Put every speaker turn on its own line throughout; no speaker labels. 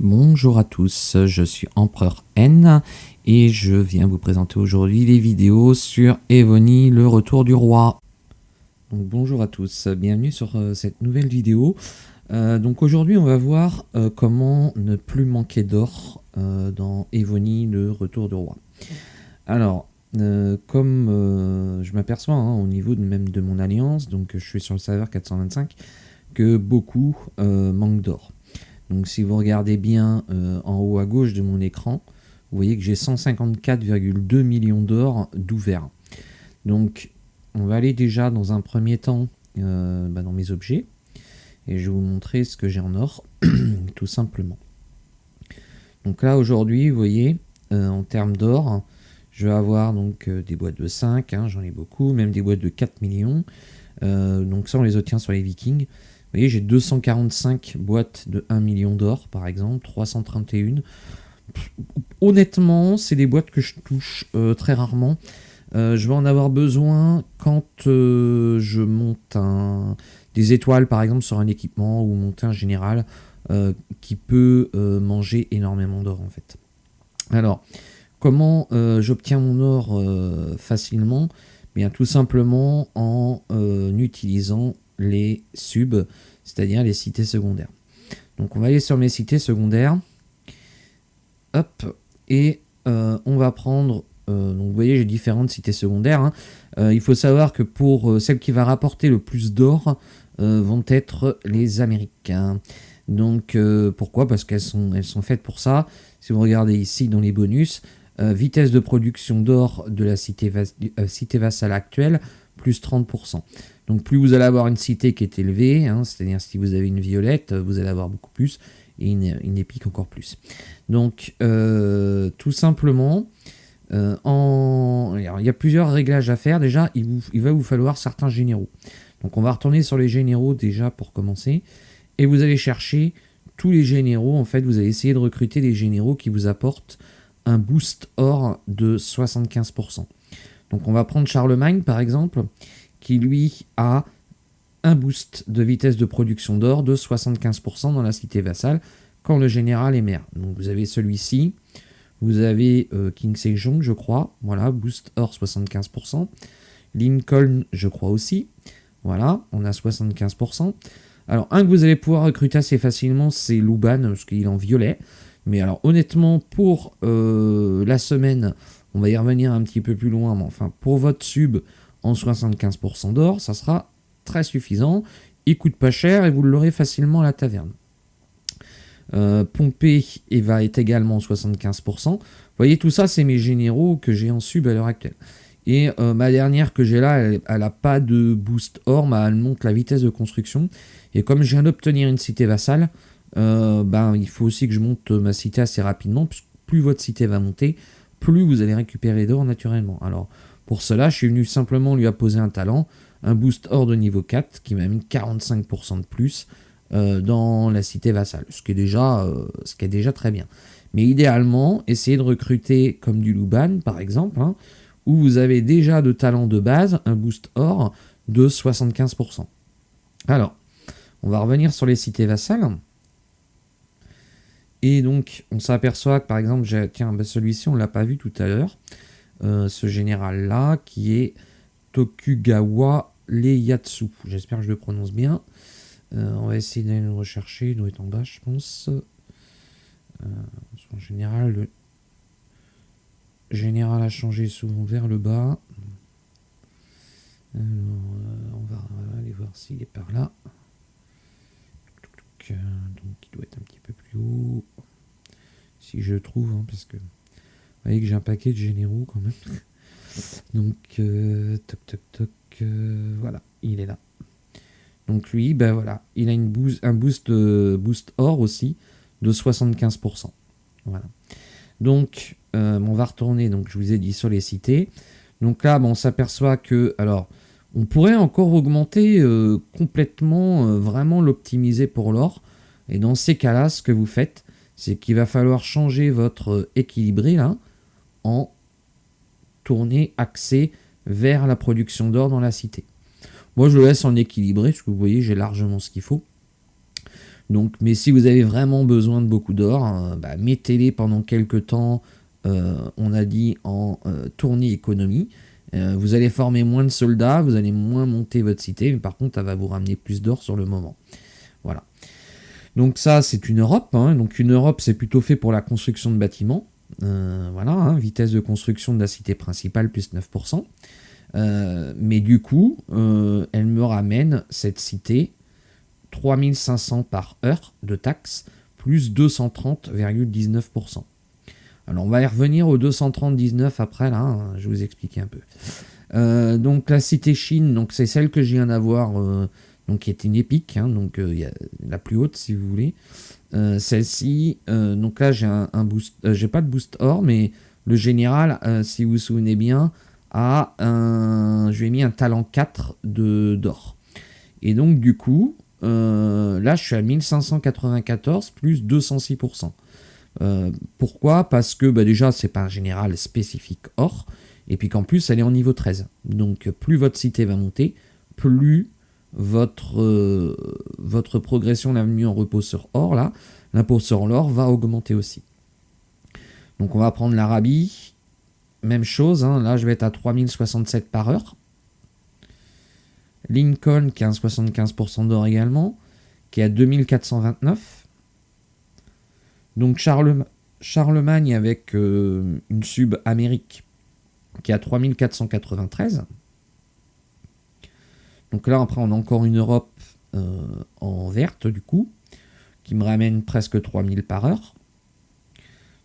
Bonjour à tous, je suis Empereur N et je viens vous présenter aujourd'hui les vidéos sur Evony, le retour du roi. Donc bonjour à tous, bienvenue sur cette nouvelle vidéo. Donc aujourd'hui on va voir comment ne plus manquer d'or dans Evony, le retour du roi. Alors, comme je m'aperçois au niveau même de mon alliance, donc je suis sur le serveur 425, que beaucoup manquent d'or. Donc si vous regardez bien en haut à gauche de mon écran, vous voyez que j'ai 154,2 millions d'or d'ouvert. Donc on va aller déjà dans un premier temps dans mes objets. Et je vais vous montrer ce que j'ai en or, tout simplement. Donc là aujourd'hui, vous voyez, en termes d'or, je vais avoir donc des boîtes de 5, j'en ai beaucoup, même des boîtes de 4 millions. Donc ça on les obtient sur les Vikings. Vous voyez, j'ai 245 boîtes de 1 million d'or, par exemple, 331. Honnêtement, c'est des boîtes que je touche très rarement. Je vais en avoir besoin quand je monte des étoiles, par exemple, sur un équipement ou monter un général qui peut manger énormément d'or, en fait. Alors, comment j'obtiens mon or facilement? Bien, tout simplement en utilisant les subs, c'est-à-dire les cités secondaires. Donc on va aller sur mes cités secondaires. Hop, et on va prendre, donc vous voyez j'ai différentes cités secondaires. Il faut savoir que pour celle qui va rapporter le plus d'or vont être les Américains. Donc pourquoi? Parce qu'elles sont faites pour ça. Si vous regardez ici dans les bonus, vitesse de production d'or de la cité vassale actuelle, plus 30%. Donc plus vous allez avoir une cité qui est élevée, c'est-à-dire si vous avez une violette, vous allez avoir beaucoup plus, et une épique encore plus. Donc tout simplement, il y a plusieurs réglages à faire. Déjà, il va vous falloir certains généraux. Donc on va retourner sur les généraux déjà pour commencer, et vous allez chercher tous les généraux. En fait, vous allez essayer de recruter des généraux qui vous apportent un boost or de 75%. Donc on va prendre Charlemagne par exemple, qui lui a un boost de vitesse de production d'or de 75% dans la cité vassale quand le général est maire. Donc vous avez celui-ci, vous avez King Sejong je crois, voilà, boost or 75%, Lincoln je crois aussi, voilà, on a 75%. Alors un que vous allez pouvoir recruter assez facilement, c'est Luban, parce qu'il est en violet. Mais alors honnêtement, pour la semaine, on va y revenir un petit peu plus loin, mais enfin pour votre sub en 75% d'or, ça sera très suffisant. Il coûte pas cher et vous l'aurez facilement à la taverne. Pompée va être également 75%. Vous voyez, tout ça, c'est mes généraux que j'ai en sub à l'heure actuelle. Et ma dernière que j'ai là, elle n'a pas de boost or, mais elle monte la vitesse de construction. Et comme je viens d'obtenir une cité vassale, il faut aussi que je monte ma cité assez rapidement, puisque plus votre cité va monter, plus vous allez récupérer d'or naturellement. Alors pour cela, je suis venu simplement lui apposer un talent, un boost or de niveau 4 qui m'a mis 45% de plus dans la cité vassale, ce qui est déjà très bien. Mais idéalement, essayez de recruter comme du Luban par exemple, où vous avez déjà de talent de base, un boost or de 75%. Alors, on va revenir sur les cités vassales. Et donc, on s'aperçoit que, par exemple, celui-ci, on ne l'a pas vu tout à l'heure. Ce général-là, qui est Tokugawa Ieyasu. J'espère que je le prononce bien. On va essayer d'aller le rechercher. Il doit être en bas, je pense. En général, le général a changé souvent vers le bas. Alors, on va aller voir s'il est par là. Donc il doit être un petit peu plus haut. Si je trouve, parce que vous voyez que j'ai un paquet de généraux quand même. Donc voilà, il est là. Donc lui, voilà, il a un boost or aussi de 75%. Voilà. Donc on va retourner, donc je vous ai dit sur les cités. Donc là, on s'aperçoit que, alors, on pourrait encore augmenter complètement, vraiment l'optimiser pour l'or. Et dans ces cas-là, ce que vous faites, c'est qu'il va falloir changer votre équilibré là, en tourner axé vers la production d'or dans la cité. Moi, je le laisse en équilibré, parce que vous voyez, j'ai largement ce qu'il faut. Donc, mais si vous avez vraiment besoin de beaucoup d'or, mettez-les pendant quelques temps, on a dit en tournée économie. Vous allez former moins de soldats, vous allez moins monter votre cité, mais par contre, ça va vous ramener plus d'or sur le moment. Voilà. Donc ça, c'est une Europe. Donc une Europe, c'est plutôt fait pour la construction de bâtiments. Vitesse de construction de la cité principale, plus 9%. Mais du coup, elle me ramène cette cité 3500 par heure de taxes, plus 230,19%. Alors on va y revenir aux 230,19 après, là, je vais vous expliquer un peu. Donc la cité Chine, donc c'est celle que je viens d'avoir, donc qui est une épique, donc y a la plus haute si vous voulez. Celle-ci, donc là j'ai un boost, j'ai pas de boost or, mais le général, si vous vous souvenez bien, je lui ai mis un talent 4 d'or. Et donc du coup, là je suis à 1594 plus 206%. Pourquoi ? Parce que déjà c'est pas un général spécifique or, et puis qu'en plus elle est en niveau 13. Donc plus votre cité va monter, plus votre progression d'avenue en repos sur or, là, l'impôt sur l'or va augmenter aussi. Donc on va prendre l'Arabie, même chose, là je vais être à 3067 par heure. Lincoln qui a un 75% d'or également, qui est à 2429. Donc Charlemagne avec une sub Amérique qui est à 3493. Donc là après on a encore une Europe en verte du coup, qui me ramène presque 3000 par heure.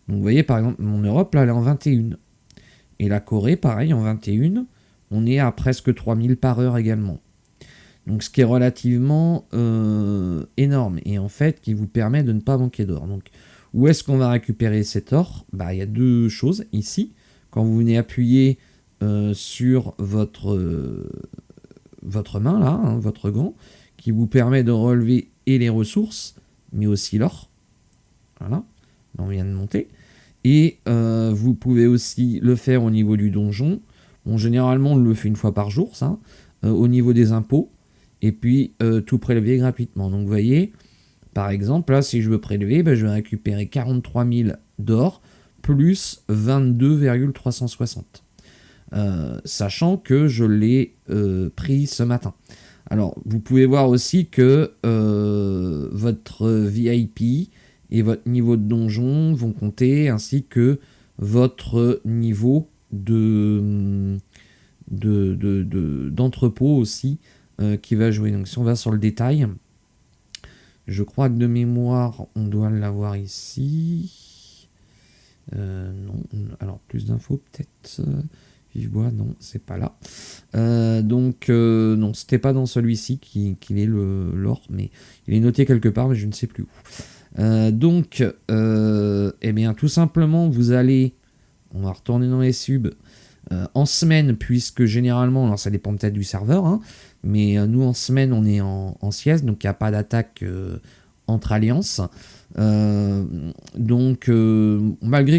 Donc vous voyez par exemple mon Europe là elle est en 21. Et la Corée pareil en 21, on est à presque 3000 par heure également. Donc ce qui est relativement énorme et en fait qui vous permet de ne pas manquer d'or. Donc où est-ce qu'on va récupérer cet or ? Il y a deux choses ici. Quand vous venez appuyer sur votre main là, votre gant, qui vous permet de relever et les ressources, mais aussi l'or. Voilà, on vient de monter. Et vous pouvez aussi le faire au niveau du donjon. Bon, généralement, on le fait une fois par jour, ça, au niveau des impôts. Et puis, tout prélever gratuitement. Donc, vous voyez, par exemple, là, si je veux prélever, je vais récupérer 43 000 d'or, plus 22,360. Sachant que je l'ai pris ce matin. Alors, vous pouvez voir aussi que votre VIP et votre niveau de donjon vont compter, ainsi que votre niveau d'entrepôt aussi qui va jouer. Donc si on va sur le détail, je crois que de mémoire, on doit l'avoir ici. Non, alors plus d'infos peut-être. Vivebois, non, c'est pas là. Non, c'était pas dans celui-ci qu'il est l'or, mais il est noté quelque part, mais je ne sais plus où. Tout simplement, on va retourner dans les subs en semaine, puisque généralement, alors ça dépend peut-être du serveur, mais nous en semaine, on est en sieste, donc il n'y a pas d'attaque entre alliances. Malgré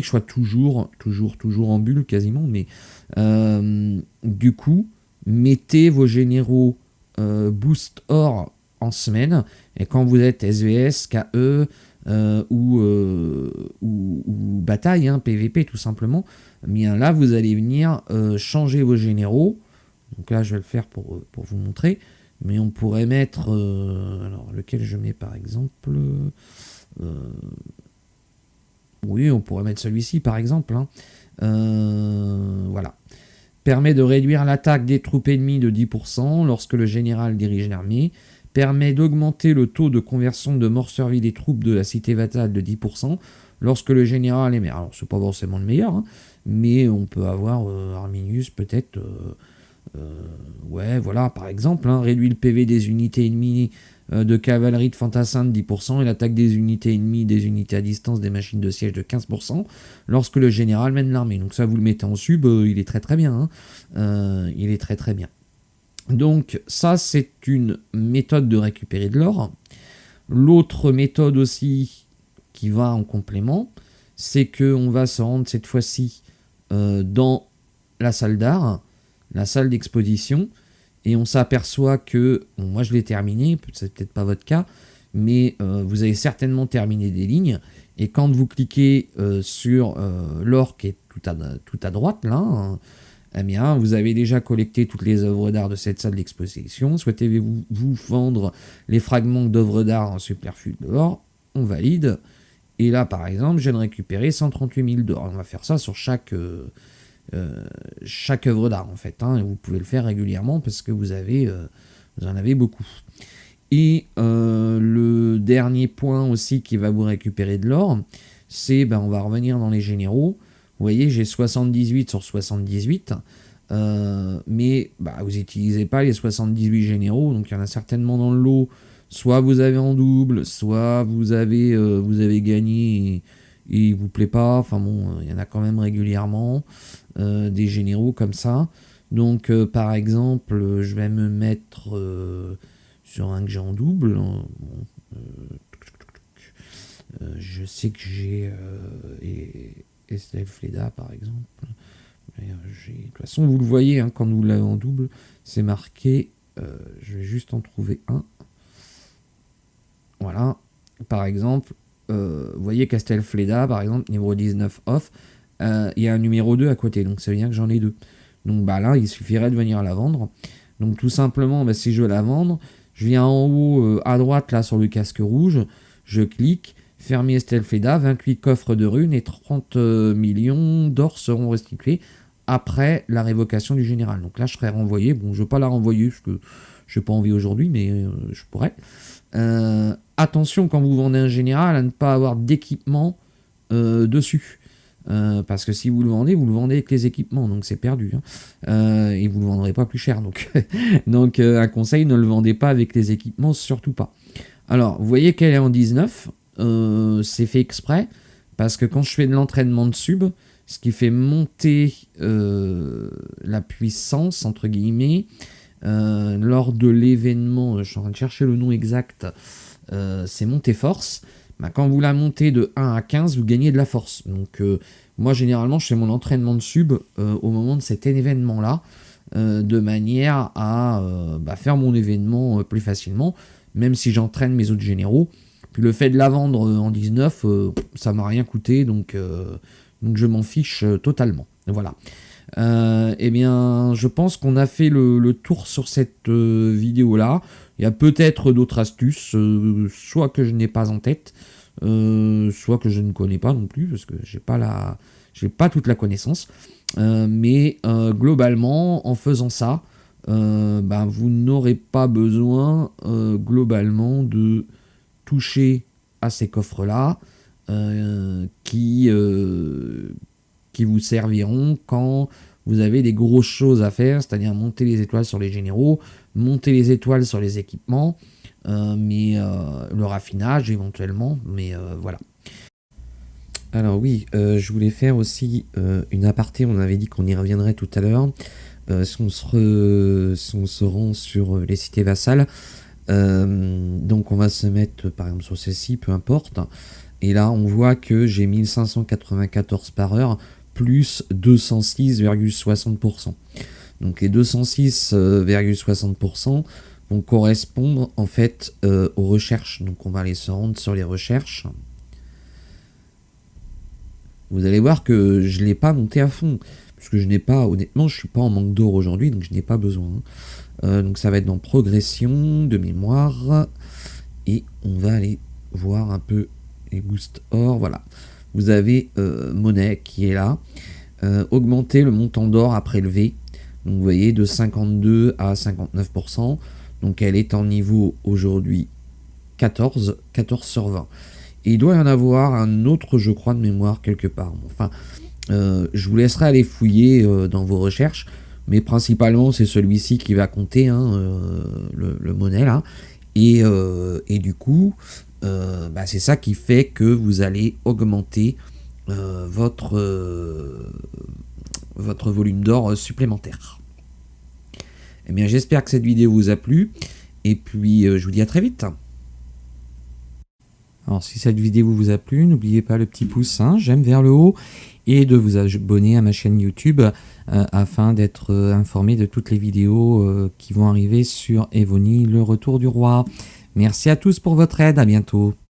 que je sois toujours en bulle quasiment, mais du coup, mettez vos généraux boost or en semaine, et quand vous êtes SVS, KE ou bataille, PVP tout simplement, bien là vous allez venir changer vos généraux. Donc là je vais le faire pour vous montrer, mais on pourrait mettre alors lequel je mets par exemple, oui, on pourrait mettre celui-ci par exemple, voilà. Permet de réduire l'attaque des troupes ennemies de 10% lorsque le général dirige l'armée. Permet d'augmenter le taux de conversion de mort survie des troupes de la cité Vatal de 10% lorsque le général est maire. Alors c'est pas forcément le meilleur, mais on peut avoir Arminius peut-être. Par exemple, réduit le PV des unités ennemies de cavalerie de fantassins de 10% et l'attaque des unités ennemies des unités à distance des machines de siège de 15% lorsque le général mène l'armée. Donc ça, vous le mettez en sub, il est très très bien. Il est très très bien. Donc ça, c'est une méthode de récupérer de l'or. L'autre méthode aussi qui va en complément, c'est qu'on va se rendre cette fois-ci dans la salle d'art, la salle d'exposition, et on s'aperçoit que, moi je l'ai terminé, c'est peut-être pas votre cas, mais vous avez certainement terminé des lignes. Et quand vous cliquez sur l'or qui est tout à droite, là, hein, eh bien, vous avez déjà collecté toutes les œuvres d'art de cette salle d'exposition. Souhaitez-vous vendre les fragments d'œuvres d'art en superflu de l'or? On valide. Et là, par exemple, je viens de récupérer 138 000 d'or. On va faire ça sur chaque œuvre d'art, en fait. Hein, et vous pouvez le faire régulièrement parce que vous en avez beaucoup. Et le dernier point aussi qui va vous récupérer de l'or, c'est, on va revenir dans les généraux. Vous voyez, j'ai 78 sur 78, mais vous n'utilisez pas les 78 généraux, donc il y en a certainement dans le lot. Soit vous avez en double, soit vous avez gagné et il ne vous plaît pas. Enfin bon, il y en a quand même régulièrement des généraux comme ça. Donc par exemple, je vais me mettre sur un que j'ai en double. Je sais que j'ai Estelle Fleda par exemple. De toute façon, vous le voyez, hein, quand vous l'avez en double, c'est marqué. Je vais juste en trouver un. Voilà. Par exemple, vous voyez qu'Estelle Fleda, par exemple, niveau 19 off, il y a un numéro 2 à côté, donc ça veut dire que j'en ai deux. Donc là, il suffirait de venir la vendre. Donc tout simplement, si je veux la vendre, je viens en haut à droite, là, sur le casque rouge, je clique. Fermier Estelle Fleda, 28 coffres de runes et 30 millions d'or seront restitués après la révocation du général. Donc là, je serai renvoyé. Bon, je ne veux pas la renvoyer parce que je n'ai pas envie aujourd'hui, mais je pourrais. Attention, quand vous vendez un général, à ne pas avoir d'équipement dessus. Parce que si vous le vendez avec les équipements, donc c'est perdu. Hein. Et vous ne le vendrez pas plus cher. Donc un conseil, ne le vendez pas avec les équipements, surtout pas. Alors, vous voyez qu'elle est en 19. C'est fait exprès parce que quand je fais de l'entraînement de sub, ce qui fait monter la puissance entre guillemets lors de l'événement, je suis en train de chercher le nom exact, c'est monter force. Quand vous la montez de 1 à 15, vous gagnez de la force. Donc moi généralement je fais mon entraînement de sub au moment de cet événement là, de manière à faire mon événement plus facilement, même si j'entraîne mes autres généraux. Puis le fait de la vendre en 19, ça m'a rien coûté, donc je m'en fiche totalement. Voilà. Eh bien, je pense qu'on a fait le tour sur cette vidéo-là. Il y a peut-être d'autres astuces, soit que je n'ai pas en tête, soit que je ne connais pas non plus, parce que j'ai pas toute la connaissance. Mais globalement, en faisant ça, vous n'aurez pas besoin globalement de toucher à ces coffres-là qui vous serviront quand vous avez des grosses choses à faire, c'est-à-dire monter les étoiles sur les généraux, monter les étoiles sur les équipements, mais le raffinage éventuellement, mais voilà. Alors oui, je voulais faire aussi une aparté, on avait dit qu'on y reviendrait tout à l'heure, si on se rend sur les cités vassales. Donc on va se mettre par exemple sur celle-ci, peu importe, et là on voit que j'ai 1594 par heure plus 206,60%. Donc les 206,60% vont correspondre en fait aux recherches. Donc on va aller se rendre sur les recherches. Vous allez voir que je ne l'ai pas monté à fond, parce que je n'ai pas, honnêtement, je suis pas en manque d'or aujourd'hui, donc je n'ai pas besoin. Donc ça va être dans progression de mémoire, et on va aller voir un peu les boost or. Voilà, vous avez monnaie qui est là, augmenter le montant d'or à prélever. Donc vous voyez, de 52 à 59%. Donc elle est en niveau aujourd'hui 14 sur 20. Et il doit y en avoir un autre, je crois, de mémoire quelque part. Enfin, je vous laisserai aller fouiller dans vos recherches, mais principalement c'est celui-ci qui va compter, hein, le monnaie là. Et du coup, c'est ça qui fait que vous allez augmenter votre volume d'or supplémentaire. Eh bien, j'espère que cette vidéo vous a plu, et puis je vous dis à très vite. Alors, si cette vidéo vous a plu, n'oubliez pas le petit pouce j'aime vers le haut, et de vous abonner à ma chaîne YouTube afin d'être informé de toutes les vidéos qui vont arriver sur Evony, le retour du roi. Merci à tous pour votre aide, à bientôt.